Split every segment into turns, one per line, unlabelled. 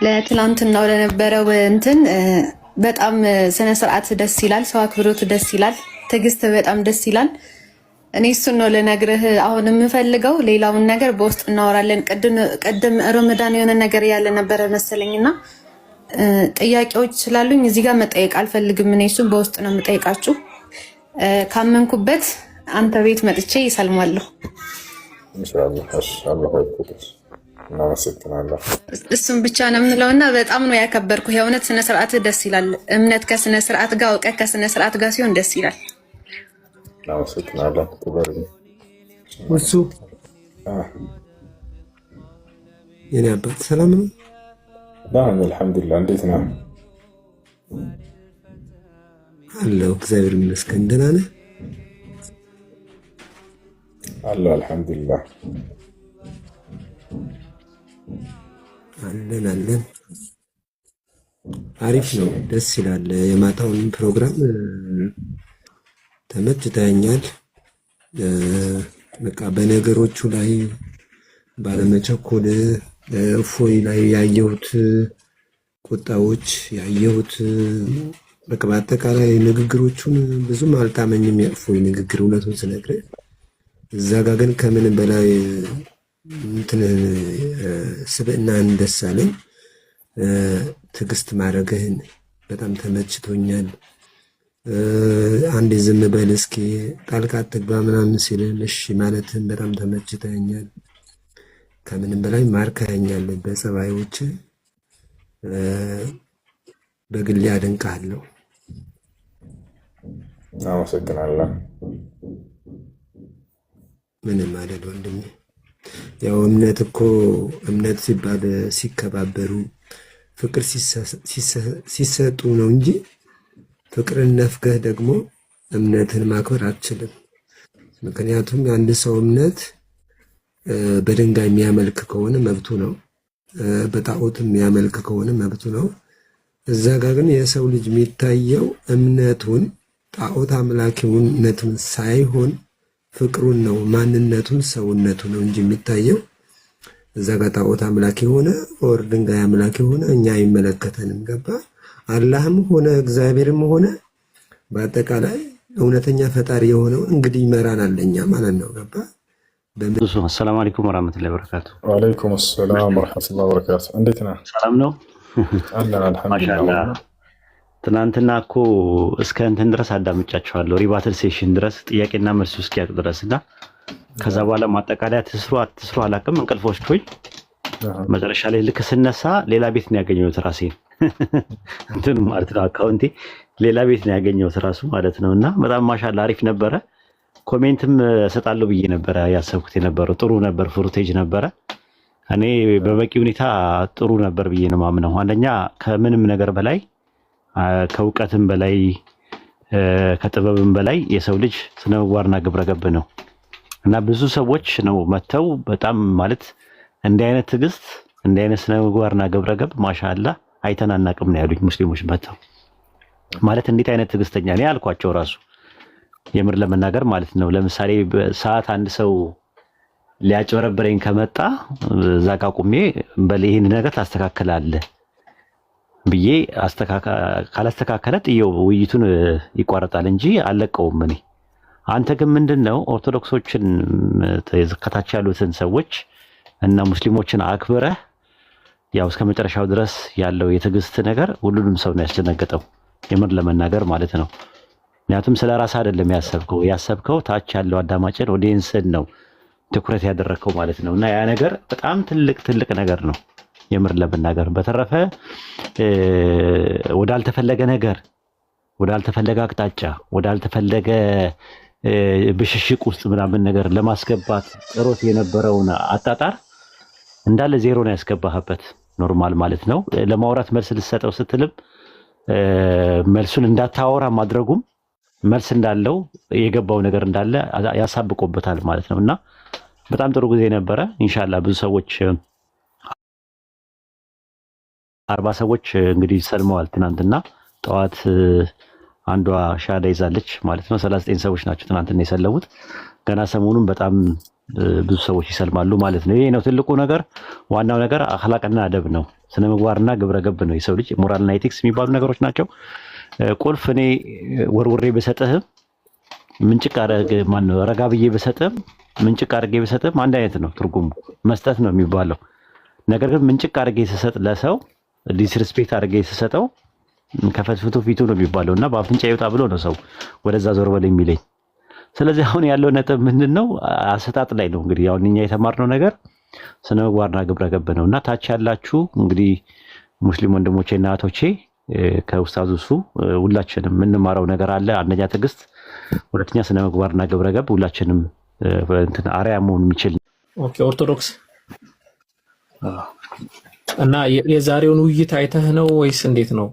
ለትላንትናው ለነበረው እንትን በጣም ስነ ስርዓት ደስ ይላል። ሰው አክብሮት ደስ ይላል። ትዕግስት በጣም ደስ ይላል። እኔ እሱን ነው ልነግርህ አሁን የምፈልገው። ሌላውን ነገር በውስጥ እናወራለን። ቅድም ረመዳን የሆነ ነገር ያለ ነበረ መሰለኝና ጥያቄዎች ስላሉኝ እዚህ ጋር መጠየቅ አልፈልግም። እኔ እሱን በውስጥ ነው የምጠይቃችሁ። ካመንኩበት አንተ ቤት መጥቼ ይሰልማለሁ። እሱም ብቻ ነው የምንለውና በጣም ነው ያከበርኩ። የእውነት ስነ ስርዓት ደስ ይላል። እምነት ከስነ ስርዓት ጋር እውቀት ከስነ ስርዓት ጋር ሲሆን ደስ ይላል።
እሱ የኔ አባት ሰላም ነው?
አልሐምዱሊላህ። እንዴት ነው?
አለሁ እግዚአብሔር ይመስገን። ደህና ነህ?
አለሁ አልሐምዱሊላህ።
አለን አሪፍ ነው፣ ደስ ይላል። የማታውን ፕሮግራም ተመችቶኛል። በቃ በነገሮቹ ላይ ባለመቸኮል እፎይ ላይ ያየሁት ቁጣዎች ያየሁት በቃ በአጠቃላይ ንግግሮቹን ብዙም አልጣመኝም። የእፎይ ንግግር እውነቱን ስነግርህ እዛ ጋ ግን ከምንም በላይ እንትን ስብዕናህን ደስ አለኝ። ትዕግስት ማድረግህን በጣም ተመችቶኛል። አንድ ዝም በል እስኪ ጣልቃ አትግባ ምናምን ሲል እሺ ማለትህን በጣም ተመችቶኛል። ከምንም በላይ ማርከኸኛል በጸባዮች። በግሌ አደንቅሃለሁ።
አመሰግናለሁ።
ምንም አይደል ወንድሜ። ያው እምነት እኮ እምነት ሲባል ሲከባበሩ ፍቅር ሲሰጡ ነው እንጂ ፍቅርን ነፍገህ ደግሞ እምነትን ማክበር አትችልም። ምክንያቱም የአንድ ሰው እምነት በድንጋይ የሚያመልክ ከሆነ መብቱ ነው፣ በጣዖት የሚያመልክ ከሆነ መብቱ ነው። እዛ ጋር ግን የሰው ልጅ የሚታየው እምነቱን ጣዖት አምላኪነቱን ሳይሆን ፍቅሩን ነው፣ ማንነቱን ሰውነቱ ነው እንጂ የሚታየው እዛ ጋር ጣዖት አምላኪ ሆነ ኦር ድንጋይ አምላኪ ሆነ እኛ አይመለከተንም። ገባ? አላህም ሆነ እግዚአብሔርም ሆነ በአጠቃላይ እውነተኛ ፈጣሪ የሆነውን እንግዲህ ይመራናል ለኛ ማለት ነው። ገባ?
አሰላሙ አለይኩም ወራህመቱላሂ ወበረካቱ።
ወአለይኩም ሰላም ወራህመቱላሂ ወበረካቱ። እንዴት ነህ?
ሰላም ነው
አለን አልሐምዱሊላህ።
ትናንትና እኮ እስከ እንትን ድረስ አዳምጫቸዋለሁ፣ ሪባትል ሴሽን ድረስ ጥያቄና መልሱ እስኪያቅ ድረስና ከዛ በኋላ ማጠቃለያ አትስሩ አላውቅም፣ እንቅልፍ ወስዶኝ መጨረሻ ላይ ልክ ስነሳ ሌላ ቤት ነው ያገኘሁት ራሴን እንትን ማለት ነው አካውንቴ ሌላ ቤት ነው ያገኘሁት ራሱ ማለት ነው። እና በጣም ማሻአላ አሪፍ ነበረ። ኮሜንትም እሰጣለሁ ብዬ ነበረ ያሰብኩት የነበረው ጥሩ ነበር፣ ፉሩቴጅ ነበረ። እኔ በበቂ ሁኔታ ጥሩ ነበር ብዬ ነው ማምነው። አንደኛ ከምንም ነገር በላይ ከእውቀትም በላይ ከጥበብም በላይ የሰው ልጅ ስነ ምግባርና ግብረ ገብ ነው እና ብዙ ሰዎች ነው መተው በጣም ማለት እንዲህ አይነት ትዕግስት እንዲህ አይነት ስነ ምግባርና ግብረ ገብ ማሻአላ አይተን አናውቅም ነው ያሉኝ ሙስሊሞች መተው። ማለት እንዴት አይነት ትዕግስተኛ ነው ያልኳቸው ራሱ የምር ለመናገር ማለት ነው። ለምሳሌ በሰዓት አንድ ሰው ሊያጭበረብረኝ ከመጣ እዛ ጋ ቆሜ በል ይሄን ነገር ታስተካክላለህ ብዬ ካላስተካከለ ጥየው ውይይቱን ይቋረጣል እንጂ አለቀውም እኔ። አንተ ግን ምንድነው ኦርቶዶክሶችን ከታች ያሉትን ሰዎች እና ሙስሊሞችን አክብረህ ያው እስከ መጨረሻው ድረስ ያለው የትዕግስት ነገር ሁሉንም ሰው ነው ያስደነገጠው የምር ለመናገር ማለት ነው። ምክንያቱም ስለ ራስ አይደለም ያሰብከው ታች ያለው አዳማጭን ኦዲየንስን ነው ትኩረት ያደረከው ማለት ነው። እና ያ ነገር በጣም ትልቅ ነገር ነው የምር ለመናገር። በተረፈ ወዳልተፈለገ ነገር ወዳልተፈለገ አቅጣጫ ወዳልተፈለገ ብሽሽቅ ውስጥ ምናምን ነገር ለማስገባት ጥሮት የነበረውን አጣጣር እንዳለ ዜሮ ነው ያስገባህበት። ኖርማል ማለት ነው። ለማውራት መልስ ልሰጠው ስትልም መልሱን እንዳታወራ ማድረጉም መልስ እንዳለው የገባው ነገር እንዳለ ያሳብቆበታል ማለት ነው። እና በጣም ጥሩ ጊዜ ነበረ። ኢንሻአላህ ብዙ ሰዎች 40 ሰዎች እንግዲህ ሰልመዋል። ትናንትና ጠዋት አንዷ ሻዳ ይዛለች ማለት ነው። 39 ሰዎች ናቸው ትናንትና የሰለሙት። ገና ሰሞኑን በጣም ብዙ ሰዎች ይሰልማሉ ማለት ነው። ይሄ ነው ትልቁ ነገር። ዋናው ነገር አኽላቅና አደብ ነው፣ ስነ ምግባርና ግብረ ገብ ነው። የሰው ልጅ ሞራልና ኤቲክስ የሚባሉ ነገሮች ናቸው። ቁልፍ እኔ ወርውሬ በሰጥህም ምንጭቅ አረግ ማነው ረጋ ብዬ በሰጥህም ምንጭቅ አድርጌ በሰጥህም አንድ አይነት ነው ትርጉሙ፣ መስጠት ነው የሚባለው። ነገር ግን ምንጭቅ አድርጌ ስሰጥ ለሰው ዲስሪስፔክት አድርጌ ስሰጠው ከፈትፍቱ ፊቱ ነው የሚባለው እና በአፍንጫ ይወጣ ብሎ ነው ሰው ወደዛ ዞር በል የሚለኝ። ስለዚህ አሁን ያለው ነጥብ ምንድነው? አሰጣጥ ላይ ነው። እንግዲህ አሁን እኛ የተማርነው ነገር ስነ ምግባርና ግብረ ገብ ነው እና ታች ያላችሁ እንግዲህ ሙስሊም ወንድሞቼና እህቶቼ ከኡስታዙ እሱ ሁላችንም የምንማረው ነገር አለ። አንደኛ ትዕግስት፣ ሁለተኛ ስነ ምግባርና ግብረ ገብ ሁላችንም አርአያ መሆን የሚችል
ኦኬ። ኦርቶዶክስ እና የዛሬውን ውይይት አይተህ ነው ወይስ እንዴት ነው?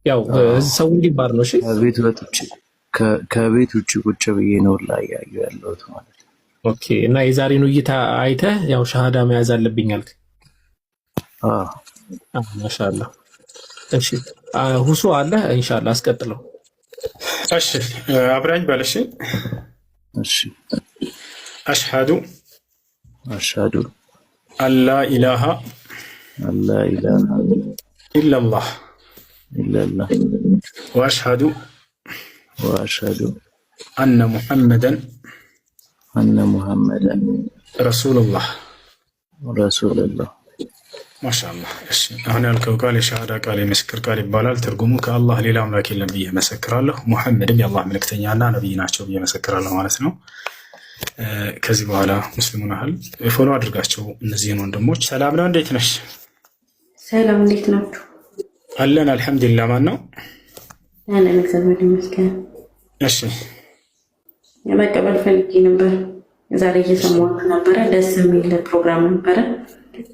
ያው ሰው እንዲባር ነው። እሺ
ከቤት ውጭ ቁጭ ብዬ ነው ላይ ያለሁት ማለት ነው።
ኦኬ። እና የዛሬውን ውይይት አይተህ ያው ሻሃዳ መያዝ አለብኝ አልክ? ማሻአላህ። እሺ ሁሱ አለ ኢንሻአላህ አስቀጥለው።
እሺ አብራኝ በለሽ።
እሺ
አሽሃዱ አላ ኢላሃ ኢላላህ ወአሽሃዱ አነ ሙሐመደን ረሱሉላህ። ማሻአላህ። እሺ አሁን ያልከው ቃል የሻሃዳ ቃል የምስክር ቃል ይባላል። ትርጉሙ ከአላህ ሌላ አምላክ የለም ብዬ መሰክራለሁ፣ ሙሐመድም የአላህ መልእክተኛና ነብይ ናቸው ብዬ መሰክራለሁ ማለት ነው። ከዚህ በኋላ ሙስሊሙን ያህል ፎሎ አድርጋቸው እነዚህን ወንድሞች። ሰላም ነው፣ እንዴት ነሽ?
ሰላም፣ እንዴት ናችሁ?
አለን አልሐምዱሊላህ። ማን ነው?
አለን እግዚአብሔር ይመስገን።
እሺ
የመቀበል ፈልጌ ነበር። ዛሬ እየሰማሁት ነበረ። ደስ የሚል ፕሮግራም ነበረ።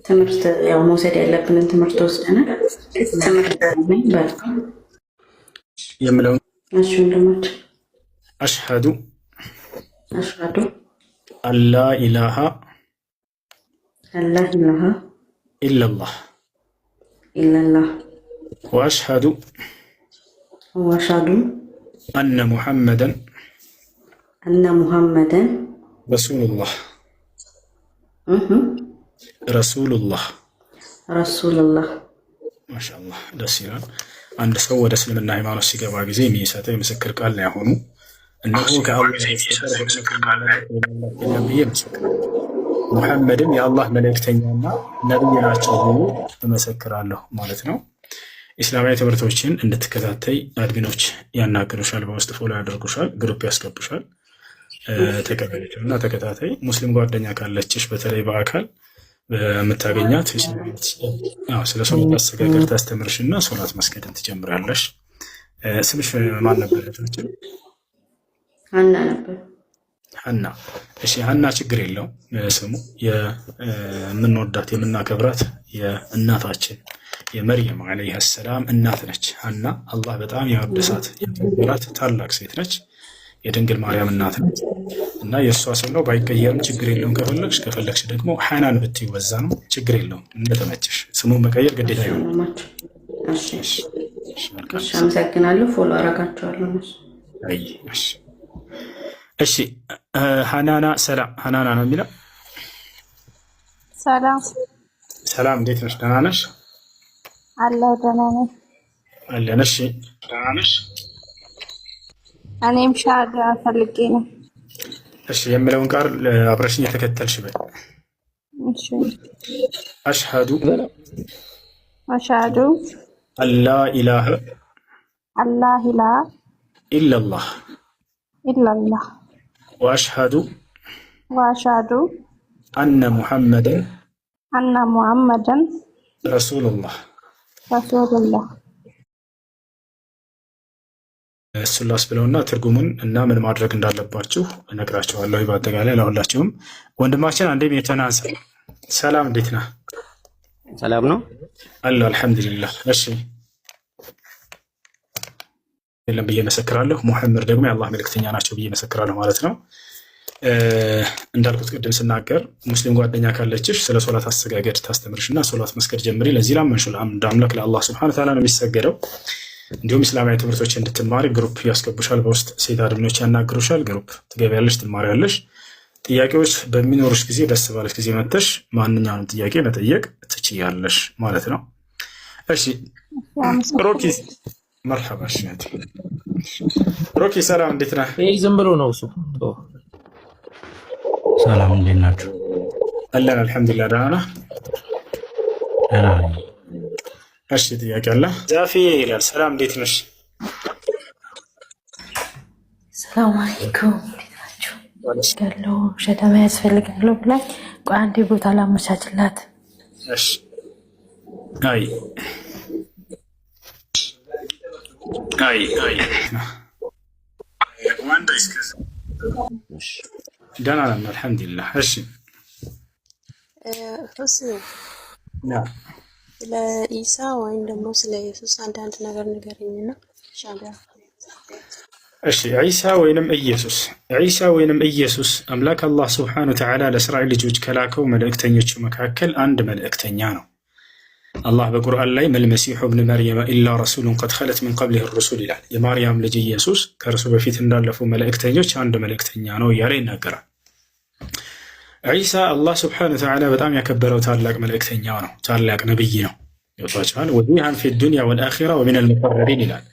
ትምህርት ያው መውሰድ ያለብንን ትምህርት ወስደናል። ትምህርት ነኝ በርካ
የምለውን
እሺ ወንድሞች
አሽሃዱ አላ ኢላሃ ኢላላህ ወአሽሃዱ አነ ሙሐመደን ረሱሉላህ ማሻአላህ። ደስ ይላል። አንድ ሰው ወደ እስልምና ሃይማኖት ሲገባ ጊዜ የሚሰጠው የምስክር ቃል ነው ያሆኑ እነሆ ሙሐመድም የአላህ መልእክተኛና ነብይ ናቸው ብሎ እመሰክራለሁ ማለት ነው። ኢስላማዊ ትምህርቶችን እንድትከታተይ አድሚኖች ያናግሩሻል፣ በውስጥ ፎሎ ያደርጉሻል፣ ግሩፕ ያስገቡሻል። ተቀበለችው እና ተከታታይ ሙስሊም ጓደኛ ካለችሽ በተለይ በአካል የምታገኛት ስለ ሶላት አሰጋገድ ታስተምርሽ እና ሶላት መስገድን ትጀምራለሽ። ስምሽ ማን ነበር?
ሀና ነበር።
ሀና። እሺ ሀና ችግር የለው ስሙ። የምንወዳት የምናከብራት የእናታችን የመርየም ዓለይሃ ሰላም እናት ነች ሀና። አላህ በጣም ያወደሳት ያከበራት ታላቅ ሴት ነች። የድንግል ማርያም እናት ነች እና የእሷ ስም ነው ባይቀየርም ችግር የለውም። ከፈለግሽ ደግሞ ሐናን ብትይ በዛ ነው ችግር የለውም። እንደተመቸሽ ስሙን መቀየር ግዴታ ይሆናል።
አመሰግናለሁ። ፎሎ አረጋቸዋለሁ።
እሺ ሐናና ሰላም። ሐናና ነው የሚለው። ሰላም እንዴት ነሽ? ደህና ነሽ?
አለሁ ደህና ነኝ።
አለን። እሺ ደህና ነሽ?
እኔም ሻሃዳ ፈልጌ ነው።
እሺ የምለውን ቃል አብረሽኝ የተከተልሽ በይ።
እሺ
አሽሃዱ አላ ኢላሃ ኢላላህ ወአሽሃዱ አነ ሙሐመደን ረሱሉላህ። እሱን ላስብለውና ትርጉሙን እና ምን ማድረግ እንዳለባችሁ እነግራችኋለሁ። በአጠቃላይ ለሁላችሁም ወንድማችን አንዴ የተናንሰ ሰላም፣ እንዴት ነህ?
ሰላም ነው
አለ አልሐምዱሊላህ። እሺ የለም ብዬ መሰክራለሁ። ሙሐመድ ደግሞ የአላህ መልእክተኛ ናቸው ብዬ መሰክራለሁ ማለት ነው። እንዳልኩት ቅድም ስናገር ሙስሊም ጓደኛ ካለችሽ ስለ ሶላት አሰጋገድ ታስተምርሽና ሶላት መስገድ ጀምሪ። ለዚህ ላመንሹል አንድ አምላክ ለአላህ ሱብሓነሁ ወተዓላ ነው የሚሰገደው። እንዲሁም እስላማዊ ትምህርቶች እንድትማሪ ግሩፕ ያስገቡሻል። በውስጥ ሴት አድሚኖች ያናግሩሻል። ግሩፕ ትገቢያለሽ፣ ትማሪያለሽ። ጥያቄዎች በሚኖሩሽ ጊዜ ደስ ባለሽ ጊዜ መተሽ ማንኛውንም ጥያቄ መጠየቅ ትችያለሽ ማለት ነው። እሺ ሮኪ መርሐባ። እሺ ሮኪ ሰላም፣ እንዴት ነህ?
ይሄ ዝም ብሎ ነው እሱ።
ሰላም እንዴት ናችሁ?
አለን አልሐምዱሊላህ፣ ደህና ነህ?
ደህና ነኝ።
እሺ ጥያቄ አለ። ዛፌ ይላል። ሰላም እንዴት ነሽ?
ሰላም አለይኩም እንዴት ናችሁ? ያለው ሸተማ ያስፈልጋለሁ ብላኝ፣ ቆይ አንዴ ቦታ ላመቻችላት።
እሺ አይ ደህና ነን አልሐምዱሊላህ። እሺ
ስለ ኢሳ ወይም ደግሞ ስለ ኢየሱስ አንዳንድ ነገር ንገረኝና።
እሺ ዒሳ ወይንም ኢየሱስ፣ ዒሳ ወይንም ኢየሱስ አምላክ አላህ ስብሓነሁ ወተዓላ ለእስራኤል ልጆች ከላከው መልእክተኞቹ መካከል አንድ መልእክተኛ ነው። አላህ በቁርአን ላይ መልመሲሑ ብን መርየም ኢላ ረሱሉን ቀድ ኸለት ምን ቀብሊህ ሩሱል ይላል። የማርያም ልጅ ኢየሱስ ከእርሱ በፊት እንዳለፉ መልእክተኞች አንድ መልእክተኛ ነው እያለ ይናገራል። ዒሳ አላህ ስብሓነሁ ወተዓላ በጣም ያከበረው ታላቅ መልእክተኛ ነው፣ ታላቅ ነብይ ነው። ይወጣቻል ወጂሃን ፊ ዱንያ ወልአኺራ ወሚነል ሙቀረቢን ይላል።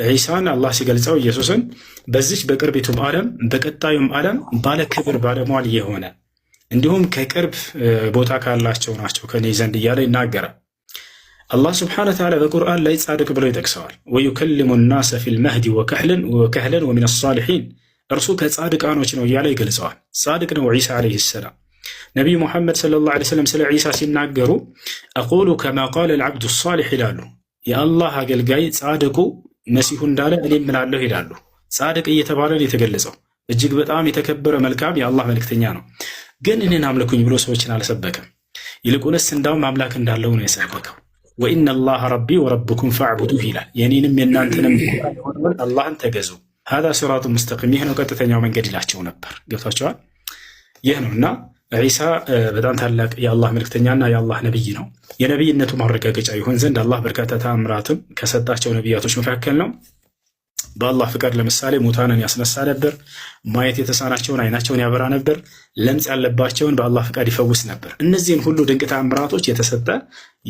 ዒሳን አላህ ሲገልጸው ኢየሱስን በዚች በቅርቢቱም ዓለም በቀጣዩም ዓለም ባለ ክብር ባለሟል የሆነ እንዲሁም ከቅርብ ቦታ ካላቸው ናቸው ከኔ ዘንድ እያለ ይናገራል። አላህ ስብሓነሁ ወተዓላ በቁርአን ላይ ጻድቅ ብሎ ይጠቅሰዋል። ወዩከሊሙ ናሰ ፊል መህዲ ወከህለን ወሚነ ሳሊሒን፣ እርሱ ከጻድቃኖች ነው እያለ ይገልጸዋል። ጻድቅ ነው ዒሳ ዓለይሂ ሰላም። ነቢዩ ሙሐመድ ሰለላሁ ዓለይሂ ወሰለም ስለ ዒሳ ሲናገሩ አቁሉ ከማ ቃለ ልዓብዱ ሳሊሕ ይላሉ። የአላህ አገልጋይ ጻድቁ መሲሁ እንዳለ እኔ እምላለሁ ይላሉ። ጻድቅ እየተባለ የተገለጸው እጅግ በጣም የተከበረ መልካም የአላህ መልእክተኛ ነው። ግን እኔን አምልኩኝ ብሎ ሰዎችን አልሰበከም። ይልቁንስ እንዳውም አምላክ እንዳለው ነው የሰበከው። ወኢነ አላህ ረቢ ወረብኩም ፈዕቡዱህ ይላል። የኔንም የእናንተንም አላህን ተገዙ፣ ሀዛ ሲራጡ ሙስተቂም፣ ይህ ነው ቀጥተኛው መንገድ ይላቸው ነበር። ገብታችኋል? ይህ ነው እና ዒሳ በጣም ታላቅ የአላህ መልእክተኛና የአላህ ነቢይ ነው። የነቢይነቱ ማረጋገጫ ይሆን ዘንድ አላህ በርካታ ተአምራትን ከሰጣቸው ነቢያቶች መካከል ነው። በአላህ ፍቃድ ለምሳሌ ሙታንን ያስነሳ ነበር። ማየት የተሳናቸውን አይናቸውን ያበራ ነበር። ለምጽ ያለባቸውን በአላህ ፍቃድ ይፈውስ ነበር። እነዚህን ሁሉ ድንቅ ተአምራቶች የተሰጠ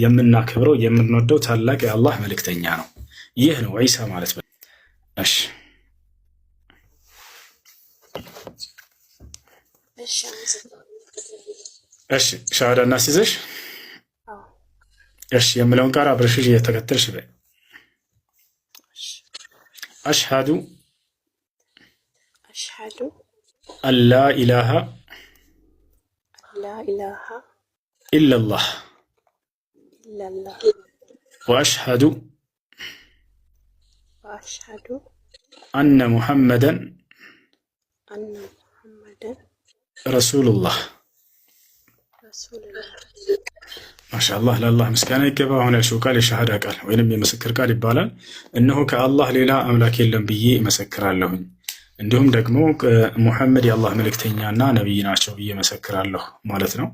የምናከብረው የምንወደው ታላቅ የአላህ መልእክተኛ ነው። ይህ ነው ዒሳ ማለት። እሺ እሺ ሻሃዳ እናስይዘሽ። እሺ የምለውን ቃል አብረሽ እየተከተልሽ በይ። أشهد أن لا إله إلا الله وأشهد أن محمدا رسول الله ማሻአላህ ለአላህ ምስጋና ይገባ። አሁን ያልሽው ቃል የሻሃዳ ቃል ወይንም የምስክር ቃል ይባላል። እነሆ ከአላህ ሌላ አምላክ የለም ብዬ እመሰክራለሁኝ፣ እንዲሁም ደግሞ ሙሐመድ የአላህ መልእክተኛና ነቢይ ናቸው ብዬ እመሰክራለሁ ማለት ነው።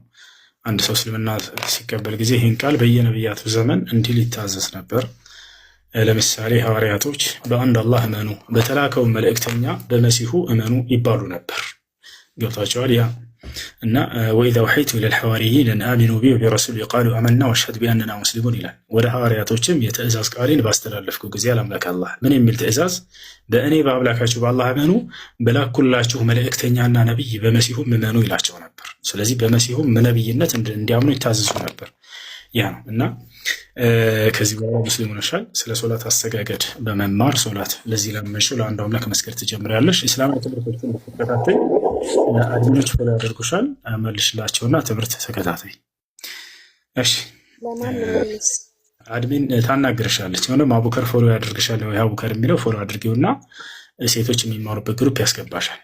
አንድ ሰው እስልምና ሲቀበል ጊዜ ይህን ቃል በየነቢያቱ ዘመን እንዲህ ሊታዘዝ ነበር። ለምሳሌ ሐዋርያቶች በአንድ አላህ እመኑ፣ በተላከው መልእክተኛ በመሲሁ እመኑ ይባሉ ነበር። ገብታችኋል? ያ እና ወኢዛ ወሐይቱ ኢለል ሐዋርይን አን አሚኑ ቢ ወቢረሱሊ ቃሉ አመና ወአሽሀዱ ቢአንና ሙስሊሙን ይላል። ወደ ሐዋርያቶችም የትእዛዝ ቃሌን ባስተላለፍኩ ጊዜ አላምላክ አላህ ምን የሚል ትእዛዝ? በእኔ በአምላካችሁ በአላህ እመኑ፣ በላኩላችሁ መልእክተኛና ነቢይ በመሲሁም እመኑ ይላቸው ነበር። ስለዚህ በመሲሁም ነቢይነት እንዲያምኑ ይታዘዙ ነበር። ያ ነው እና ከዚህ በኋላ ሙስሊም ሆነሻል። ስለ ሶላት አሰጋገድ በመማር ሶላት ለዚህ ለመንሽው ለአንዱ አምላክ መስገድ ትጀምሪያለሽ። ኢስላማዊ ትምህርቶችን ተከታታይ አድሚኖች ፎሎ ያደርጉሻል። መልሽላቸውና ትምህርት ተከታታይ። እሺ አድሚን ታናግርሻለች። ሆነም አቡከር ፎሎ ያደርግሻል። ወይ አቡከር የሚለው ፎሎ አድርጊውና ሴቶች የሚማሩበት ግሩፕ ያስገባሻል።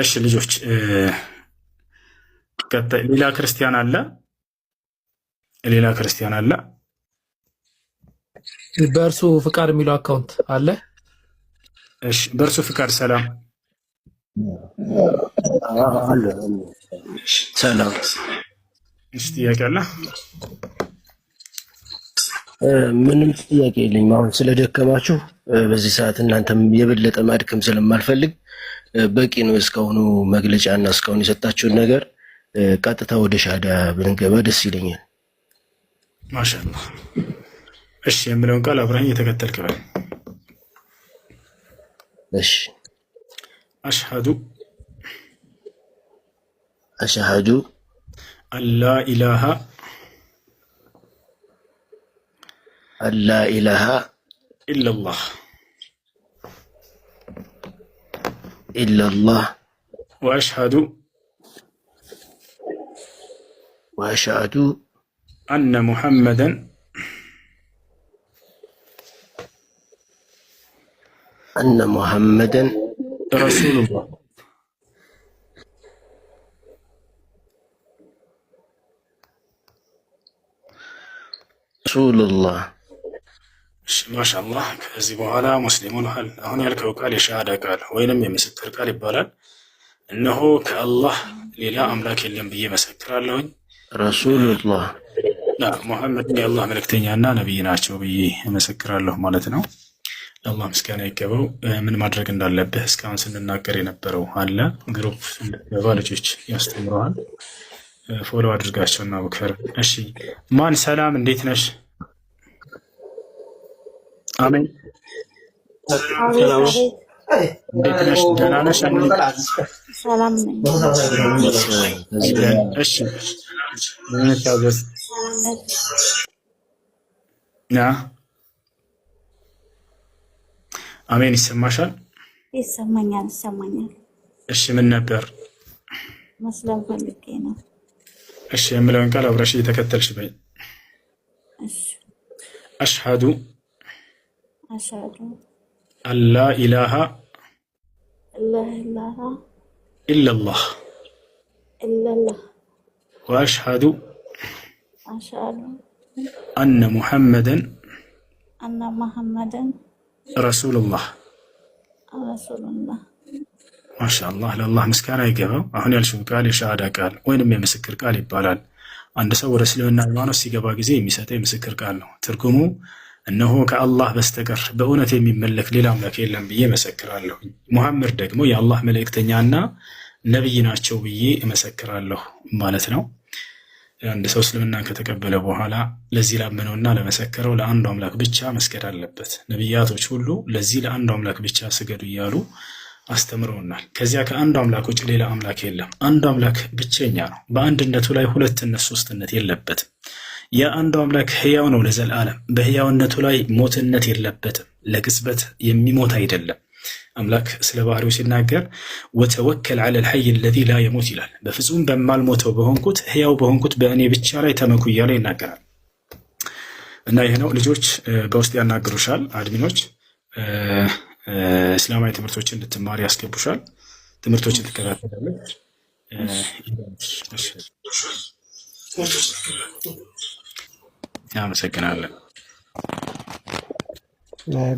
እሺ ልጆች ሌላ ክርስቲያን አለ? ሌላ ክርስቲያን አለ?
በእርሱ ፍቃድ የሚለው አካውንት አለ?
እሺ በእርሱ ፍቃድ ሰላም
ሰላም።
እሺ ጥያቄ አለ?
ምንም ጥያቄ የለኝም። አሁን ስለደከማችሁ በዚህ ሰዓት እናንተም የበለጠ ማድከም ስለማልፈልግ በቂ ነው። እስካሁኑ መግለጫና እስካሁን የሰጣችሁን ነገር ቀጥታ ወደ ሻሃዳ ብንገባ ደስ ይለኛል።
ማሻአላህ። እሺ የምለውን ቃል አብረኸኝ የተከተልክ በል።
እሺ
አሽሀዱ
አሽሀዱ
አላ ኢላሃ
አላ ኢላሃ
ኢለላህ
ኢለላህ
ወአሽሀዱ
ወአሽሀዱ
አነ ሙሐመደን
አነ ሙሐመደን
ረሱሉላህ
ረሱሉላህ።
ማሻአላህ። ከዚህ በኋላ ሙስሊሙን አሁን ያልከው ቃል የሻሃዳ ቃል ወይንም የምስክር ቃል ይባላል። እነሆ ከአላህ ሌላ አምላክ የለም ብዬ መሰክራለሁኝ።
ረሱሉላህ
ሙሐመድን የአላህ መልእክተኛና ነቢይ ናቸው ብዬ እመሰክራለሁ ማለት ነው። ለአላህ ምስጋና ይገባው። ምን ማድረግ እንዳለብህ እስካሁን ስንናገር የነበረው አለ። ግሩፕ እንድትገባ ልጆች ያስተምረዋል። ፎሎ አድርጋቸውና ቡከር። እሺ ማን ሰላም፣ እንዴት ነሽ? አሜን። እንዴት ነሽ? ደህና ነሽ?
ሰላም ነኝ።
እሺ ምን ታዘዝ ና አሜን። ይሰማሻል?
ይሰማኛል።
እሺ ምን ነበር?
መስለም ፈልጌ ነው።
እሺ የምለውን ቃል አብረሽ እየተከተልሽ በይ።
እሺ
አሽሀዱ
አሽሀዱ
አላ ኢላሃ ኢለላህ ወአሽሀዱ
አሽሀዱ
አነ ሙሐመደን ረሱሉላህ። ማሻአላህ። ለአላህ ምስጋና ይገባው። አሁን ያልሽው ቃል የሻሃዳ ቃል ወይንም የምስክር ቃል ይባላል። አንድ ሰው ወደ እስልምና ሃይማኖት ሲገባ ጊዜ የሚሰጠው የምስክር ቃል ነው። ትርጉሙ እነሆ ከአላህ በስተቀር በእውነት የሚመለክ ሌላ አምላክ የለም ብዬ እመሰክራለሁ። ሙሐመድ ደግሞ የአላህ መልእክተኛና ነቢይ ናቸው ብዬ እመሰክራለሁ ማለት ነው። አንድ ሰው እስልምናን ከተቀበለ በኋላ ለዚህ ላመነውና ለመሰከረው ለአንዱ አምላክ ብቻ መስገድ አለበት። ነቢያቶች ሁሉ ለዚህ ለአንዱ አምላክ ብቻ ስገዱ እያሉ አስተምረውናል። ከዚያ ከአንዱ አምላክ ውጭ ሌላ አምላክ የለም። አንዱ አምላክ ብቸኛ ነው። በአንድነቱ ላይ ሁለትነት ሶስትነት የለበትም። የአንዱ አምላክ ህያው ነው ለዘላለም። በህያውነቱ ላይ ሞትነት የለበትም። ለቅጽበት የሚሞት አይደለም። አምላክ ስለ ባህሪው ሲናገር ወተወከል ዐለል ሐይ አለዚ ላ የሙት ይላል። በፍጹም በማልሞተው በሆንኩት ህያው በሆንኩት በእኔ ብቻ ላይ ተመኩ እያለ ይናገራል። እና ይህ ነው። ልጆች በውስጥ ያናግሩሻል። አድሚኖች እስላማዊ ትምህርቶችን እንድትማሪ ያስገቡሻል። ትምህርቶችን ትከታተላለች። አመሰግናለን።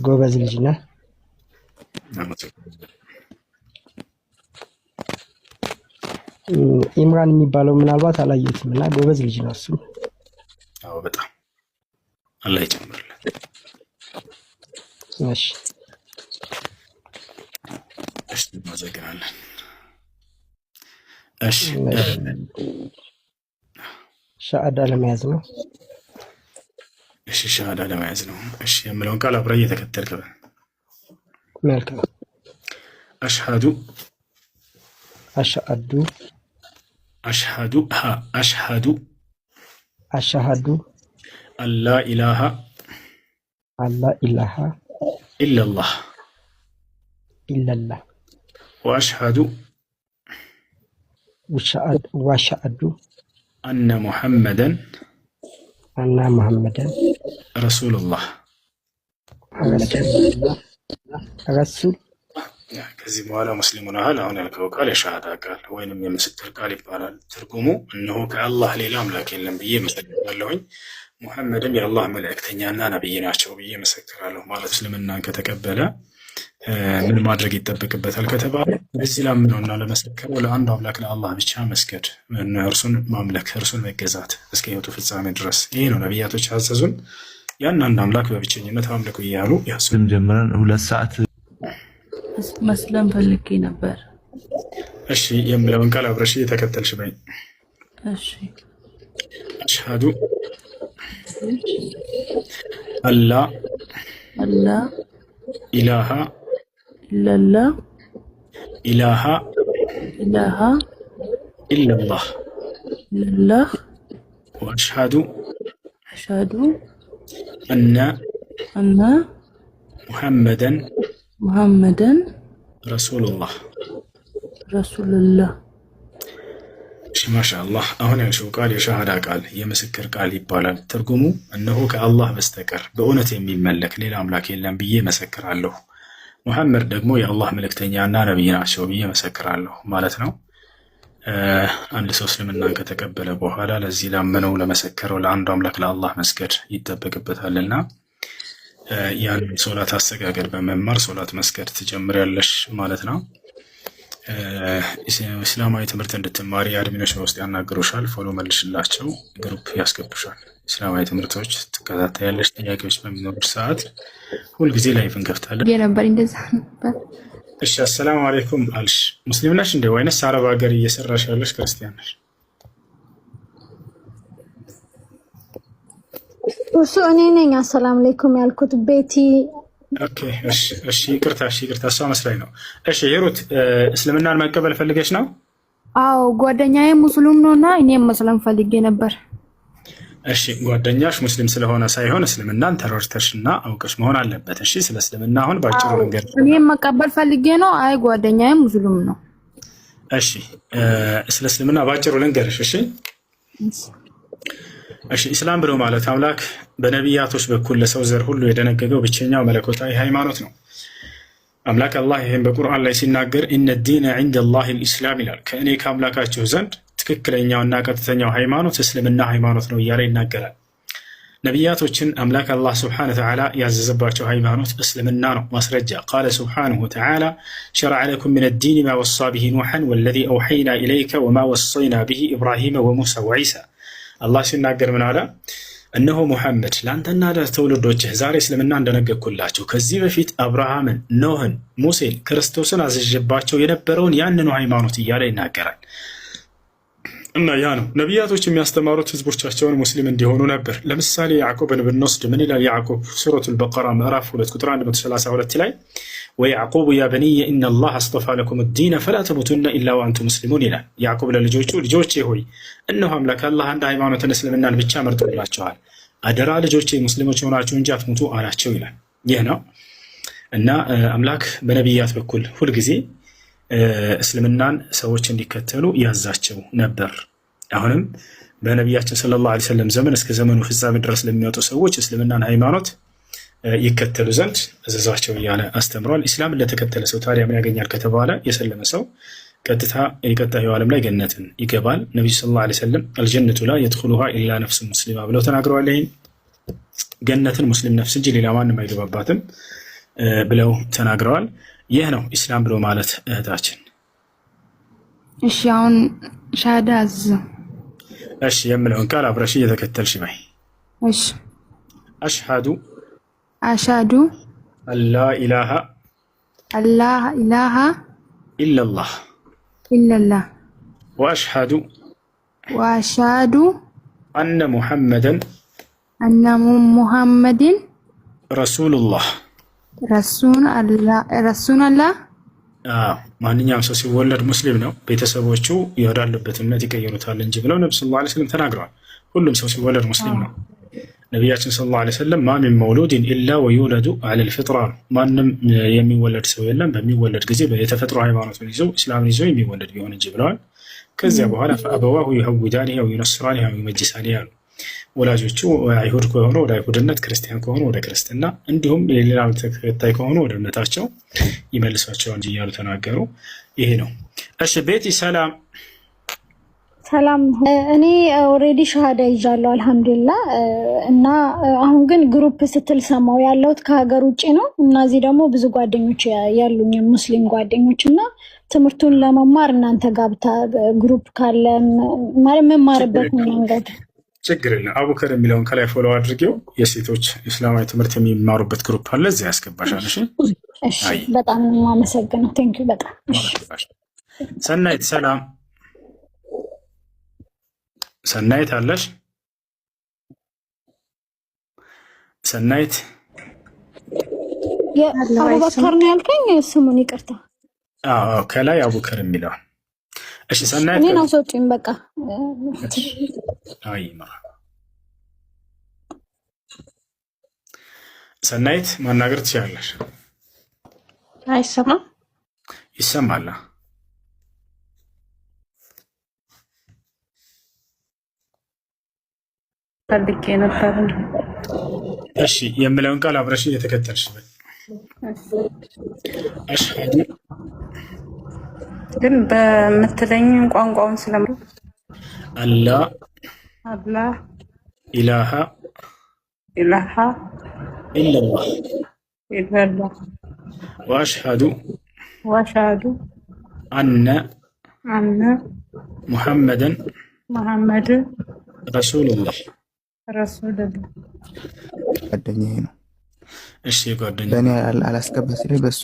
ጎበዝ ልጅ ነህ። ኢምራን የሚባለው ምናልባት አላየሁትም እና ጎበዝ ልጅ ነው እሱ።
አዎ በጣም አላህ ይጨምርልን።
እሺ
እሺ እናመሰግናለን። እሺ
ሻሃዳ ለመያዝ ነው።
እሺ ሻሃዳ ለመያዝ ነው። እሺ የምለውን ቃል አብረህ እየተከተልክ በል።
መልካም።
አሽሀዱ
አሽሀዱ
አሽሀዱ አሽሀዱ
አሽሀዱ
አላ ኢላሃ ኢለላህ ወአሽሀዱ
ወአሽሀዱ
አነ ሙሐመደን ረሱሉላህ።
ረሱል
ከዚህ በኋላ ሙስሊሙን አህል አሁን ያልከው ቃል የሻሃዳ ቃል ወይንም የምስክር ቃል ይባላል። ትርጉሙ እነሆ ከአላህ ሌላ አምላክ የለም ብዬ መሰክራለሁኝ። ሙሐመድም የአላህ መልእክተኛና ነቢይ ናቸው ብዬ መሰክራለሁ ማለት። እስልምናን ከተቀበለ ምን ማድረግ ይጠበቅበታል ከተባለ እዚህ ላምነውና ለመሰከረው ለአንዱ አምላክ ለአላህ ብቻ መስገድ፣ እርሱን ማምለክ፣ እርሱን መገዛት እስከ ሕይወቱ ፍጻሜ ድረስ። ይሄ ነው ነቢያቶች ያዘዙን። ያን አንድ አምላክ በብቸኝነት አምልኩ እያሉ ያስቡ።
ጀምረን 2 ሰዓት
መስለም ፈልጌ ነበር።
እሺ የምለውን ቃል አብረሽ እየተከተልሽ በይ።
እሺ
አሽሃዱ አላ ኢላሃ
ኢለላህ
ኢላሃ ኢለላህ ወአሽሃዱ አነ ሙሐመደን ረሱሉላህ። እሺ ማሻአላህ። አሁን ያልሽው ቃል የሻሃዳ ቃል የምስክር ቃል ይባላል። ትርጉሙ እነሆ ከአላህ በስተቀር በእውነት የሚመለክ ሌላ አምላክ የለም ብዬ መሰክራለሁ፣ ሙሐመድ ደግሞ የአላህ መልእክተኛና ነቢይ ናቸው ብዬ መሰክራለሁ ማለት ነው። አንድ ሰው እስልምናን ከተቀበለ በኋላ ለዚህ ላመነው ለመሰከረው ለአንዱ አምላክ ለአላህ መስገድ ይጠበቅበታልና ያን ሶላት አሰጋገድ በመማር ሶላት መስገድ ትጀምሪያለሽ ማለት ነው። እስላማዊ ትምህርት እንድትማሪ አድሚኖች በውስጥ ያናግሩሻል። ፎሎ መልሽላቸው፣ ግሩፕ ያስገቡሻል። እስላማዊ ትምህርቶች ትከታተያለሽ። ጥያቄዎች በሚኖሩሽ ሰዓት ሁልጊዜ ላይቭ እንከፍታለን
ነበር። እንደዛ ነበር።
እሺ አሰላሙ አለይኩም አልሽ። ሙስሊም ነሽ እንዴ ወይንስ አረብ ሀገር እየሰራሽ ያለሽ ክርስቲያን ነሽ?
እሱ እኔ ነኝ አሰላሙ አለይኩም ያልኩት ቤቲ።
ኦኬ እሺ ይቅርታ እሷ መስላኝ ነው። እሺ ሂሩት እስልምናን መቀበል ፈልገሽ ነው?
አዎ ጓደኛዬ ሙስሊም ነውና እኔም መስለም ፈልጌ ነበር።
እሺ ጓደኛሽ ሙስሊም ስለሆነ ሳይሆን እስልምናን ተረድተሽና አውቀሽ መሆን አለበት። እሺ ስለ እስልምና አሁን ባጭሩ ልንገር።
እኔም መቀበል ፈልጌ ነው። አይ ጓደኛዬ ሙስሊም ነው።
እሺ ስለ እስልምና ባጭሩ ልንገርሽ። እሺ ኢስላም ብሎ ማለት አምላክ በነቢያቶች በኩል ለሰው ዘር ሁሉ የደነገገው ብቸኛው መለኮታዊ ሃይማኖት ነው። አምላክ አላህ ይህን በቁርአን ላይ ሲናገር ኢነ ዲነ ዒንደላሂ ልኢስላም ይላል። ከእኔ ከአምላካችሁ ዘንድ ትክክለኛውና ቀጥተኛው ሃይማኖት እስልምና ሃይማኖት ነው እያለ ይናገራል። ነቢያቶችን አምላክ አላህ ስብሓነሁ ወተዓላ ያዘዘባቸው ሃይማኖት እስልምና ነው። ማስረጃ ቃለ ስብሓነሁ ወተዓላ ሸረዐ ለኩም ሚነ ዲን ማ ወሳ ብሂ ኑሐን ወለዚ አውሐይና ኢለይከ ወማ ወሰይና ብሂ ኢብራሂመ ወሙሳ ወዒሳ። አላህ ሲናገር ምን አለ? እነሆ ሙሐመድ ለአንተና ለትውልዶችህ ዛሬ እስልምና እንደነገርኩላችሁ ከዚህ በፊት አብርሃምን፣ ኖህን፣ ሙሴን፣ ክርስቶስን አዝዤባቸው የነበረውን ያንኑ ሃይማኖት እያለ ይናገራል። እና ያ ነው ነቢያቶች የሚያስተማሩት ህዝቦቻቸውን ሙስሊም እንዲሆኑ ነበር። ለምሳሌ ያዕቆብን ብንወስድ ምን ይላል ያዕቆብ? ሱረቱል በቀራ ምዕራፍ 2 ቁጥር 132 ላይ ወያዕቆቡ ያ በኒየ ኢነላህ አስጠፋ ለኩም ዲነ ፈላ ተሙቱነ ኢላ ወአንቱም ሙስሊሙን ይላል። ያዕቆብ ለልጆቹ ልጆቼ ሆይ እነሆ አምላክ አላህ አንድ ሃይማኖትን እስልምናን ብቻ መርጦላቸዋል፣ አደራ ልጆቼ ሙስሊሞች ሆናችሁ እንጂ አትሙቱ አላቸው ይላል። ይህ ነው እና አምላክ በነቢያት በኩል ሁልጊዜ እስልምናን ሰዎች እንዲከተሉ ያዛቸው ነበር። አሁንም በነቢያችን ሰለላሁ ዐለይሂ ወሰለም ዘመን እስከ ዘመኑ ፍጻሜ ድረስ ለሚወጡ ሰዎች እስልምናን ሃይማኖት ይከተሉ ዘንድ እዘዛቸው እያለ አስተምሯል። ኢስላምን ለተከተለ ሰው ታዲያ ምን ያገኛል ከተባለ የሰለመ ሰው ቀጥታ የቀጣዩ ዓለም ላይ ገነትን ይገባል። ነቢዩ ሰለላሁ ዐለይሂ ወሰለም አልጀነቱ ላ የድኹሉሃ ኢላ ነፍስ ሙስሊማ ብለው ተናግረዋል። ይህን ገነትን ሙስሊም ነፍስ እንጂ ሌላ ማንም አይገባባትም ብለው ተናግረዋል። ይህ ነው ኢስላም ብሎ ማለት እህታችን።
እሺ አሁን ሻሃዳ
እሺ የምለውን ቃል አብረሽ እየተከተልሽ በይ።
እሺ
አሽሃዱ አላ ኢላሃ ኢለላህ ወአሽሃዱ አነ ሙሐመደን ረሱሉላህ። ረሱን አላህ ማንኛውም ሰው ሲወለድ ሙስሊም ነው። ቤተሰቦቹ ወዳሉበት እምነት ይቀይሩታል እንጂ ብለው ነቢ ሰለላሁ ዐለይሂ ወሰለም ተናግረዋል። ሁሉም ሰው ሲወለድ ሙስሊም ነው። ነቢያችን ሰለላሁ ዐለይሂ ወሰለም ማ ሚን መውሉድን ኢላ ወዩለዱ ዐለል ፊጥራ ነው። ማንም የሚወለድ ሰው የለም በሚወለድ ጊዜ የተፈጥሮ ሃይማኖትን ይዞ እስላምን ይዞ የሚወለድ ቢሆን እንጂ ብለዋል። ከዚያ በኋላ ፈአበዋሁ ዩሀውዳኒሂ አው ዩነስራኒሂ አው ዩመጅሳኒሂ አሉ። ወላጆቹ አይሁድ ከሆኑ ወደ አይሁድነት፣ ክርስቲያን ከሆኑ ወደ ክርስትና፣ እንዲሁም የሌላ ተከታይ ከሆኑ ወደ እምነታቸው ይመልሷቸዋል እንጂ እያሉ ተናገሩ። ይሄ ነው። እሺ ቤቲ ሰላም
ሰላም። እኔ ኦልሬዲ ሻሃዳ ይዣለሁ አልሐምዱሊላህ። እና አሁን ግን ግሩፕ ስትል ሰማው ያለሁት ከሀገር ውጭ ነው እና እዚህ ደግሞ ብዙ ጓደኞች ያሉኝ ሙስሊም ጓደኞች እና ትምህርቱን ለመማር እናንተ ጋብታ ግሩፕ ካለ ማለት መማርበት መንገድ
ችግር የለም። አቡከር የሚለውን ከላይ ፎሎ አድርጌው የሴቶች እስላማዊ ትምህርት የሚማሩበት ግሩፕ አለ፣ እዚያ ያስገባሻል።
እሺ በጣም የማመሰግነው። ቴንኪው በጣም
ሰናይት ሰላም። ሰናይት አለሽ? ሰናይት
አቡበከር ነው ያልከኝ? ስሙን ይቅርታ።
ከላይ አቡከር የሚለውን እሺ። ሰናይት
እኔን አስወጪኝ በቃ።
ሰናይት ማናገር ትችላለሽ።
አይሰማም?
ይሰማል።
ፈልጌ ነበር።
እሺ የምለውን ቃል አብረሽ እየተከተልሽ በል። አሽሀዱ
ግን በምትለኝ ቋንቋውን ስለማ
አላ
አላህ
ኢላሃ
ኢላሃ
ኢለላህ
ኢለላህ
ወአሽሀዱ አነ ሙሐመደን ረሱሉላህ
ጓደኛዬ ነው።
እሺ ጓደኛ
በእኔ አላስገባ ሲለኝ በሱ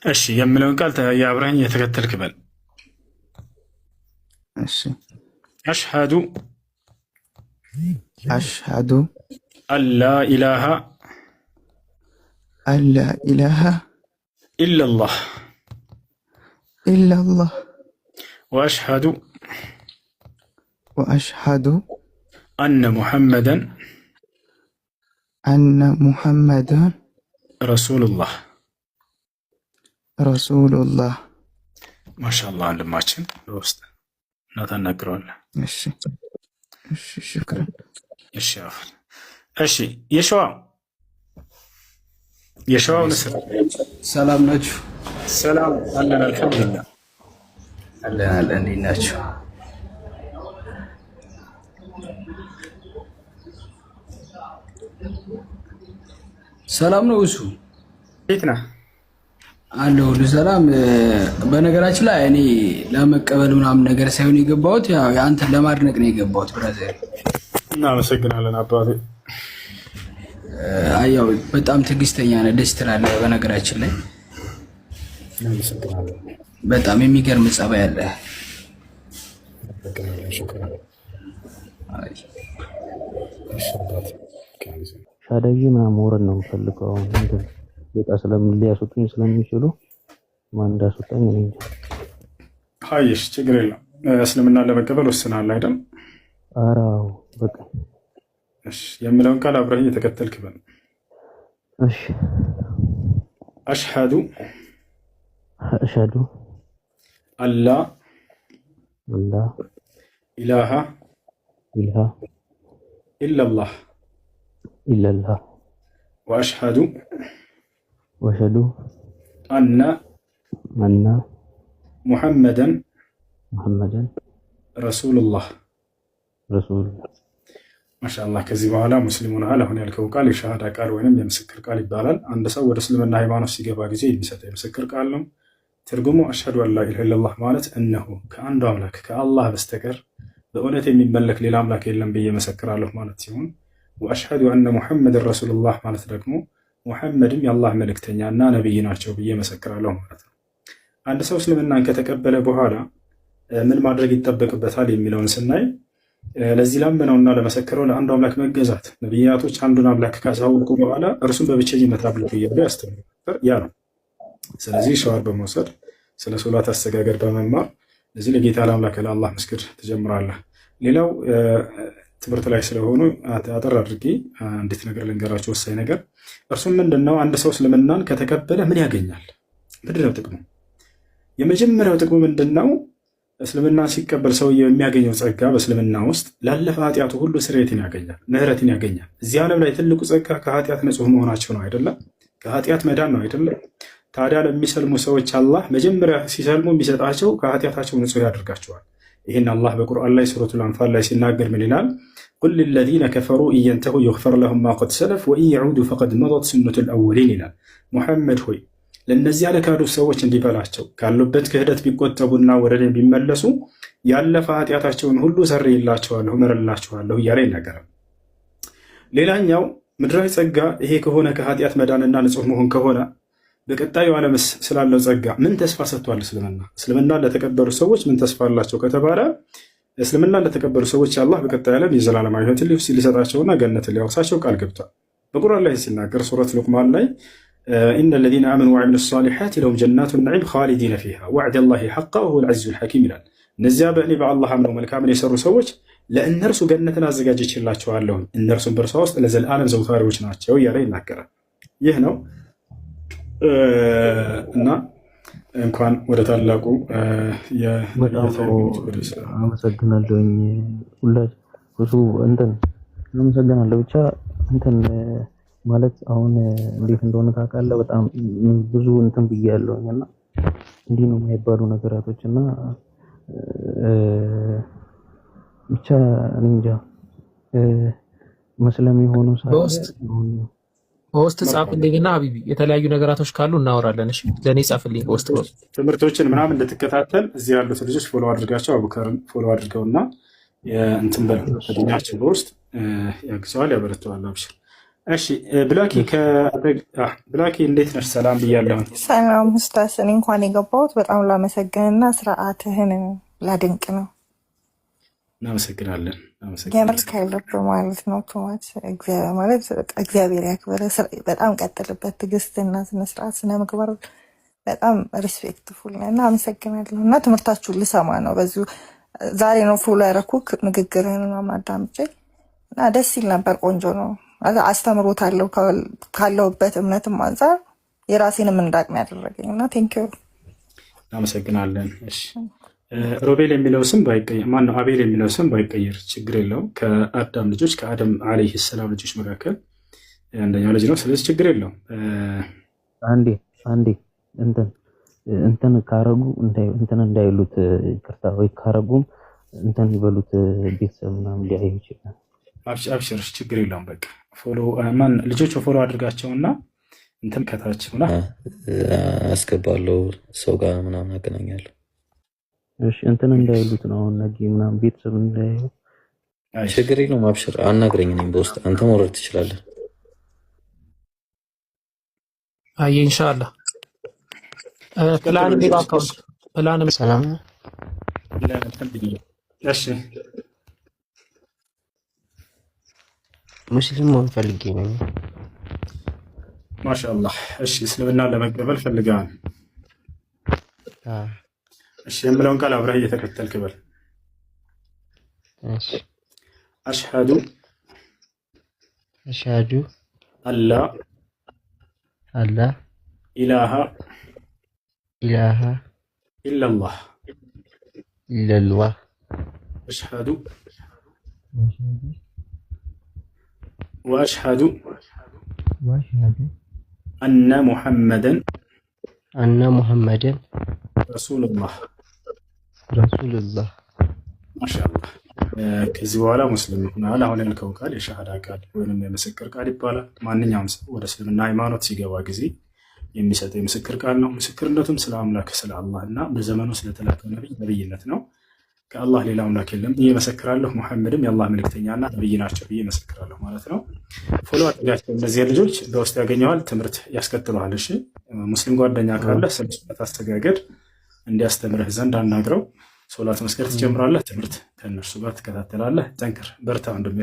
እሺ የምለውን ቃል የአብረኸኝ የተከተልክ በል።
እሺ
አሽሀዱ አላ ኢላሃ ኢለላህ ወአሽሀዱ አነ ሙሐመደን ረሱሉላህ። ማሻአላህ ወንድማችን በውስጥ እና ታናግረዋለህ።
ሽክራን።
እሺ የሸዋው ንስር
ሰላም ናችሁ?
ሰላም አለን አልሐምዱሊላህ።
አለን እንዴት ናችሁ? ሰላም ነው። እሱ
እንዴት ነህ?
አለ ሁሉ ሰላም። በነገራችን ላይ እኔ ለመቀበል ምናምን ነገር ሳይሆን የገባሁት ያው አንተን ለማድነቅ ነው የገባሁት ብራዘር።
እናመሰግናለን አባቴ።
ያው በጣም ትዕግስተኛ ነህ፣ ደስ ትላለህ። በነገራችን ላይ በጣም የሚገርም ጸባይ አለ።
ሻደይ ምናምን መውረድ ነው የምፈልገው። አሁን በቃ ሊያስወጡኝ ስለሚችሉ ማን እንዳስወጣኝ እኔ እንጃ።
ሀይሽ ችግር የለም። እስልምና ለመቀበል ወስናል አይደል?
ኧረ በቃ
እሺ የምለውን ቃል አብረኸኝ የተከተልክ በል።
እሺ
አሽሀዱ አላ ኢላሃ ኢለላህ ወአሽሀዱ አነ ሙሐመደን ረሱሉላህ። ማሻአላህ። ከዚህ በኋላ ሙስሊም ሆነሃል። አሁን ያልከው ቃል የሻሃዳ ቃል ወይም የምስክር ቃል ይባላል። አንድ ሰው ወደ እስልምና ሃይማኖት ሲገባ ጊዜ የሚሰጠው የምስክር ቃል ነው። ትርጉሙ አሽሀዱ አን ላ ኢላሃ ኢለላህ ማለት እነሆ ከአንዱ አምላክ ከአላህ በስተቀር በእውነት የሚመለክ ሌላ አምላክ የለም ብዬ መሰክራለሁ ማለት ሲሆን፣ ወአሽሀዱ አነ ሙሐመድን ረሱሉላህ ማለት ደግሞ ሙሐመድም የአላህ መልእክተኛ እና ነቢይ ናቸው ብዬ መሰክራለሁ ማለት ነው። አንድ ሰው እስልምናን ከተቀበለ በኋላ ምን ማድረግ ይጠበቅበታል የሚለውን ስናይ ለዚህ ላመነውና ለመሰከረው ለአንዱ አምላክ መገዛት። ነቢያቶች አንዱን አምላክ ካሳወቁ በኋላ እርሱን በብቸኝነት አምልኩ እያሉ ያስተምሩ ነበር። ያ ነው። ስለዚህ ሸዋር በመውሰድ ስለ ሶላት አሰጋገድ በመማር እዚህ ለጌታ ለአምላክ ለአላህ መስገድ ትጀምራለህ። ሌላው ትምህርት ላይ ስለሆኑ አጠር አድርጌ አንዲት ነገር ልንገራቸው፣ ወሳኝ ነገር። እርሱም ምንድነው? አንድ ሰው እስልምናን ከተቀበለ ምን ያገኛል? ምንድነው ጥቅሙ? የመጀመሪያው ጥቅሙ ምንድነው? እስልምና ሲቀበል ሰውየው የሚያገኘው ጸጋ በእስልምና ውስጥ ላለፈ ኃጢአቱ ሁሉ ስርየትን ያገኛል፣ ምህረትን ያገኛል። እዚህ ዓለም ላይ ትልቁ ጸጋ ከኃጢአት ንጹህ መሆናቸው ነው አይደለም? ከኃጢአት መዳን ነው አይደለም? ታዲያ ለሚሰልሙ ሰዎች አላህ መጀመሪያ ሲሰልሙ የሚሰጣቸው ከኃጢአታቸው ንጹህ ያደርጋቸዋል። ይህን አላህ በቁርአን ላይ ሱረቱል አንፋል ላይ ሲናገር ምን ይላል? ቁል ሊለዚነ ከፈሩ ኢየንተሁ ዩግፈር ለሁም ማ ቀድ ሰለፍ ወኢን የዑዱ ፈቀድ መደት ሱነቱል አወሊን ይላል። ሙሐመድ ሆይ ለእነዚያ ለካዱት ሰዎች እንዲበላቸው ካሉበት ክህደት ቢቆጠቡና ወደ እኔ ቢመለሱ ያለፈ ኃጢአታቸውን ሁሉ ሰርይላቸዋለሁ፣ እምርላቸዋለሁ እያለ ይናገራል። ሌላኛው ምድራዊ ጸጋ ይሄ ከሆነ ከኃጢአት መዳንና ንጹህ መሆን ከሆነ በቀጣዩ ዓለምስ ስላለው ጸጋ ምን ተስፋ ሰጥቷል? እስልምና ለተቀበሉ ሰዎች ምን ተስፋ አላቸው ከተባለ እስልምና ለተቀበሉ ሰዎች አላህ በቀጣዩ ዓለም የዘላለማዊ ሕይወትን ሊሰጣቸውና ገነትን ሊያወርሳቸው ቃል ገብቷል። በቁርአን ላይ ሲናገር ሱረት ሉቅማን ላይ ኢነ ለዚነ አመኑ ወዐሚሉ ሷሊሓት ለሁም ጀናቱ ነዒም ኻሊዲነ ፊሃ ወዕደ ላሂ ሐቃ ወሁወል ዐዚዙል ሐኪም ይላል። እነዚያ በእኔ በአላህ አምነው መልካምን የሰሩ ሰዎች ለእነርሱ ገነትን አዘጋጅቼላቸዋለሁ፣ እነርሱም በእርሷ ውስጥ ለዘላለም ዘውታሪዎች ናቸው እያለ ይናገራል። ይህ ነው እና እንኳን ወደ ታላቁ
አመሰግናለሁኝ። ብዙ አመሰግናለሁ። ብቻ ማለት አሁን እንዴት እንደሆነ ታውቃለህ። በጣም ብዙ ብያለሁኝ እና እንዲህ ነው የማይባሉ ነገራቶች እና ብቻ እኔ እንጃ መስለም የሆኑ
በውስጥ ጻፍልኝና ሀቢቢ የተለያዩ ነገራቶች ካሉ እናወራለን። እሺ ለእኔ ጻፍልኝ በውስጥ
ትምህርቶችን ምናምን እንድትከታተል እዚህ ያሉት ልጆች ፎሎ አድርጋቸው፣ አቡከርን ፎሎ አድርገውና እንትን በድኛቸው በውስጥ ያግዘዋል፣ ያበረተዋል። አብሽር። እሺ ብላኪ እንዴት ነሽ? ሰላም ብያለሁ።
ሰላም ኡስታዝ። እኔ እንኳን የገባሁት በጣም ላመሰግንና ስርዓትህን ላድንቅ ነው።
እናመሰግናለን።
የምር ከልብ ማለት ነው። ቶማት ማለት እግዚአብሔር ያክብር። በጣም ቀጥልበት። ትዕግስትና ስነስርዓት፣ ስነ ምግባር በጣም ሪስፔክትፉል እና አመሰግናለሁ። እና ትምህርታችሁን ልሰማ ነው። በዚሁ ዛሬ ነው ፎሎ ያደረኩክ ንግግርህን ምናምን አዳምጬ እና ደስ ይል ነበር። ቆንጆ ነው። አስተምሮታለሁ ካለሁበት እምነትም አንጻር የራሴንም እንዳቅም ያደረገኝ እና ቴንኪዩ
እናመሰግናለን። እሺ ሮቤል የሚለው ስም ባይቀየር፣ ማነው አቤል የሚለው ስም ባይቀየር ችግር የለውም። ከአዳም ልጆች ከአደም ዓለይሂ ሰላም ልጆች መካከል አንደኛው ልጅ ነው። ስለዚህ ችግር የለውም።
አንዴ እንትን ካረጉ እንትን እንዳይሉት ይቅርታ፣ ወይ ካረጉም እንትን ይበሉት ቤተሰብ ምናምን ሊያዩ ይችላል።
አብሽር፣ ችግር የለውም። በቃ ፎሎ ልጆች ፎሎ አድርጋቸውና እንትን ከታችሁና
አስገባለሁ፣ ሰው ጋር ምናምን አገናኛለሁ።
እሺ እንትን እንዳይሉት ነው ነገ ምናምን ቤተሰብ እንዳይሉ።
ችግር የለውም። አብሽር፣ አናግረኝ። እኔም በውስጥ አንተ መውረድ ትችላለህ።
አይ ኢንሻአላህ ፕላን ቢባካውስ ፕላን
ሰላም።
እሺ
ሙስሊም መሆን ፈልጌ ነው።
ማሻአላህ። እሺ እስልምና ለመቀበል ፈልጋል። እሺ የምለውን ቃል አብረህ እየተከተልክ በል።
እሺ
አሽሀዱ አላ ኢላሃ ኢለላህ አሽሀዱ ወአሽሀዱ አነ ሙሐመደን ረሱሉላህ። ማሻአላህ። ከዚህ በኋላ ሙስሊም ሆናል። አሁን ያልከው ቃል የሸሃዳ ቃል ወይንም የምስክር ቃል ይባላል። ማንኛውም ሰው ወደ እስልምና ሃይማኖት ሲገባ ጊዜ የሚሰጠው የምስክር ቃል ነው። ምስክርነቱም ስለ አምላክ ስለ አላህ እና በዘመኑ ስለተላከ ነብይነት ነው። ከአላህ ሌላ አምላክ የለም ብዬ መሰክራለሁ። ሙሐመድም የአላህ መልእክተኛና ነብይ ናቸው ብዬ መሰክራለሁ ማለት ነው። ፎሎ አድርጋቸው። እነዚህ ልጆች በውስጥ ያገኘዋል፣ ትምህርት ያስከትለዋል። እሺ ሙስሊም ጓደኛ ካለ ስለ አስተጋገድ እንዲያስተምርህ ዘንድ አናግረው። ሶላት መስገድ ትጀምራለህ፣ ትምህርት ከእነርሱ ጋር ትከታተላለህ። ጠንክር፣ በርታ ወንድሜ።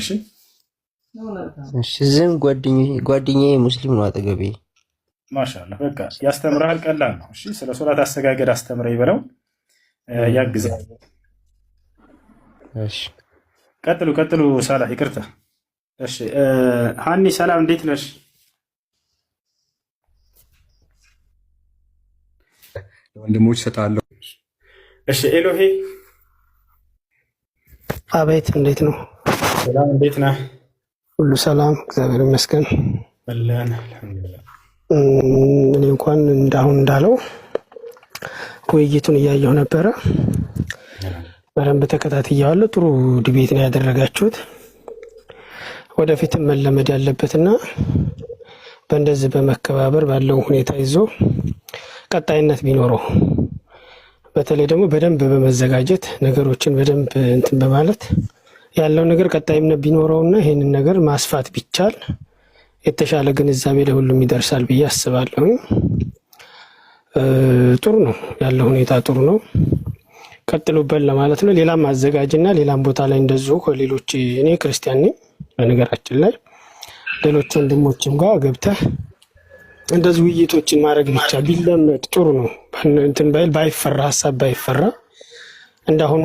እሺ ዝም ጓደኛዬ ሙስሊም ነው አጠገቤ።
ማሻአላህ። በቃ ያስተምርሃል፣ ቀላል ነው። እሺ ስለ ሶላት አስተጋገድ አስተምረኝ በለው፣ ያግዛል።
እሺ
ቀጥሉ። ሳላህ ይቅርታ። እሺ ሃኒ ሰላም፣ እንዴት ነሽ?
ወንድሞች ሰጣለሁ።
እሺ ኤሎሄ።
አቤት፣ እንዴት ነው?
ሰላም፣ እንዴት ነህ?
ሁሉ ሰላም፣ እግዚአብሔር ይመስገን።
በለን አልሐምዱሊላህ።
እኔ እንኳን እንዳለው ውይይቱን እያየሁ ነበረ። በደንብ ተከታትያለሁ። ጥሩ ዲቤት ነው ያደረጋችሁት። ወደፊትም መለመድ ያለበትና በእንደዚህ በመከባበር ባለው ሁኔታ ይዞ ቀጣይነት ቢኖረው በተለይ ደግሞ በደንብ በመዘጋጀት ነገሮችን በደንብ እንትን በማለት ያለው ነገር ቀጣይነት ቢኖረውና ይሄንን ነገር ማስፋት ቢቻል የተሻለ ግንዛቤ ለሁሉም ይደርሳል ብዬ አስባለሁ። ጥሩ ነው ያለው ሁኔታ ጥሩ ነው። ቀጥሉበት ለማለት ነው። ሌላም አዘጋጅና ሌላም ቦታ ላይ እንደዚሁ ከሌሎች እኔ ክርስቲያን ነኝ በነገራችን ላይ ሌሎች ወንድሞችም ጋር ገብተህ እንደዚህ ውይይቶችን ማድረግ ብቻ ቢለመድ ጥሩ ነው። እንትን ባይፈራ ሀሳብ ባይፈራ እንዳሁኑ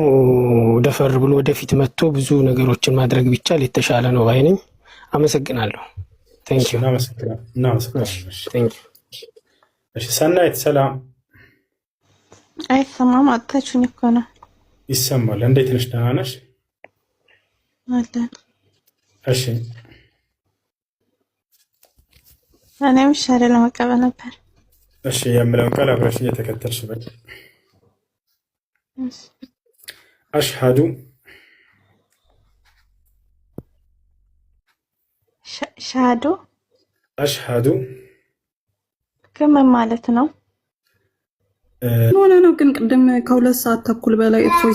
ደፈር ብሎ ወደፊት መጥቶ ብዙ ነገሮችን ማድረግ ቢቻል የተሻለ ነው ባይ ነኝ። አመሰግናለሁ። ቴንክ ዩ።
እሺ ሰናይት ሰላም።
አይሰማም? አጣችሁኝ እኮ ነው።
ይሰማል። እንዴት ነሽ? ደህና ነሽ?
አለን።
እሺ
እኔም ሻለ ለመቀበል ነበር።
እሺ የምለውን ቃል አብረሽ እየተከተልሽ በል። አሽሃዱ
ሻሃዱ
አሽሃዱ
ከምን ማለት ነው?
ሆነ ነው ግን ቅድም ከ2 ሰዓት ተኩል በላይ እፎይ